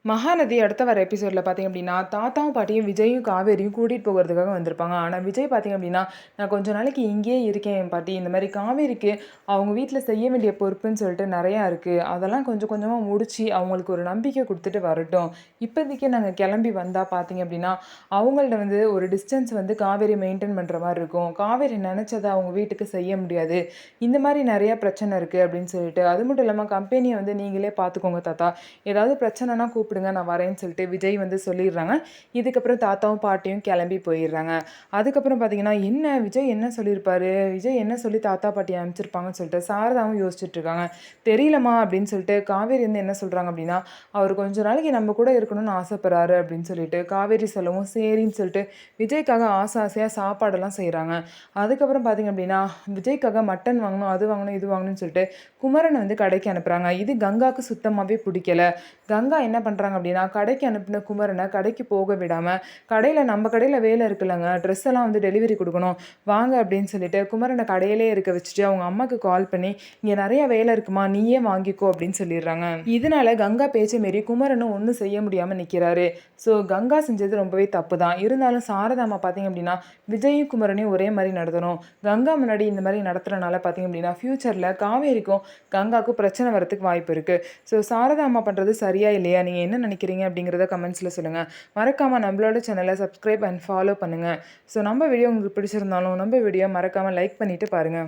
மகாநதி அடுத்த வர எபிசோட்ல பார்த்தீங்க அப்படின்னா, தாத்தாவும், பாட்டியும் விஜயும், காவேரியும் கூட்டிட்டு போகறதுக்காக வந்திருப்பாங்க. ஆனா, விஜய் பார்த்தீங்க அப்படின்னா, "நான் கொஞ்ச நாளைக்கு இங்கேயே இருக்கேன் என் பாட்டி. இந்த மாரி காவேரிக்கு அவங்க வீட்ல செய்ய வேண்டிய பொறுப்புன்னு சொல்லிட்டு நெறையா இருக்கு. அதெல்லாம் கொஞ்சம் கொஞ்சமா முடிச்சு, அவங்களுக்கு ஒரு நம்பிக்கை குடுத்துட்டு வரட்டும். இப்போதைக்கு நாங்க கிளம்பி வந்தா பார்த்தீங்க அப்படின்னா, அவங்கள்ட்ட வந்து ஒரு டிஸ்டன்ஸ் வந்து காவேரி மெயின்டெயின் பண்ற மாரி இருக்கும். காவேரி நெனச்சத அவங்க வீட்டுக்கு செய்ய முடியாது. இந்த மாரி நெறைய பிரச்சனை இருக்கு." அப்படின்னு சொல்லிட்டு, அது மட்டும் இல்லாம கம்பெனிய வந்து நீங்களே பார்த்துக்கோங்க தாத்தா. ஏதாவது பிரச்சனைனா கூப்பிடுங்க நான் வரேன்னு சொல்லிட்டு விஜய் வந்து சொல்லிடுறாங்க. இதுக்கப்புறம் தாத்தாவும் பாட்டியும் கிளம்பி போயிடுறாங்க. அதுக்கப்புறம் பார்த்தீங்கன்னா, என்ன விஜய் என்ன சொல்லியிருப்பாரு? விஜய் என்ன சொல்லி தாத்தா பாட்டிய அனுப்பிச்சிருப்பாங்கன்னு சொல்லிட்டு சாரதாவும் யோசிச்சுட்டு இருக்காங்க. தெரியலம்மா அப்படின்னு சொல்லிட்டு காவேரி வந்து என்ன சொல்றாங்க அப்படின்னா, அவர் கொஞ்ச நாளைக்கு நம்ம கூட இருக்கணும்னு ஆசைப்படுறாரு அப்படின்னு சொல்லிட்டு காவேரி சொல்லவும் சரின்னு சொல்லிட்டு விஜய்க்காக ஆசை ஆசையா சாப்பாடெல்லாம் செய்றாங்க. அதுக்கப்புறம் பார்த்தீங்க அப்படின்னா, விஜய்க்காக மட்டன் வாங்கணும், அது வாங்கணும், இது வாங்கணும்னு சொல்லிட்டு குமரன வந்து கடைக்கு அனுப்புறாங்க. இது கங்காக்கு சுத்தமாவே பிடிக்கல. கங்கா என்ன பண்றாங்க அப்படின்னா, கடைக்கு அனுப்புன குமரன கடைக்கு போக விடாம, நம்ம கடையில வேலை இருக்குல்லங்க, ட்ரெஸ் எல்லாம் வந்து டெலிவரி குடுக்கணும். வாங்க அப்படின்னு சொல்லிட்டு குமரன கடையிலேயே இருக்க வச்சுட்டு, அவங்க அம்மாக்கு கால் பண்ணி, "இங்க நெறைய வேலை இருக்குமா, நீயே வாங்கிக்கோ" அப்படின்னு சொல்லிடுறாங்க. இதனால கங்கா பேச்ச மீறி குமரனும் ஒண்ணும் செய்ய முடியாம நிக்கிறாரு. ஸோ கங்கா செஞ்சது ரொம்பவே தப்பு தான். இருந்தாலும் சாரதா அம்மா பார்த்தீங்க அப்படின்னா, விஜயும் குமரனையும் ஒரே மாரி நடத்தணும். கங்கா முன்னாடி இந்த மாரி நடத்துறனால பார்த்தீங்க அப்படின்னா, ஃபியூச்சர்ல காவேரிக்கும் கங்காக்கும் பிரச்சனை வரதுக்கு வாய்ப்பு இருக்கு. ஸோ சாரதா அம்மா பண்றது சரியா இல்லையா? நீங்க என்ன நினைக்கிறீங்க? அப்படிங்கிறத கமெண்ட்ஸ்ல சொல்லுங்க. மறக்காம நம்மளோட சேனல சப்ஸ்கிரைப் அண்ட் ஃபாலோ பண்ணுங்க. ஸோ நம்ம வீடியோ உங்களுக்கு பிடிச்சிருந்தாலும், நம்ம வீடியோ மறக்காம லைக் பண்ணிட்டு பாருங்க.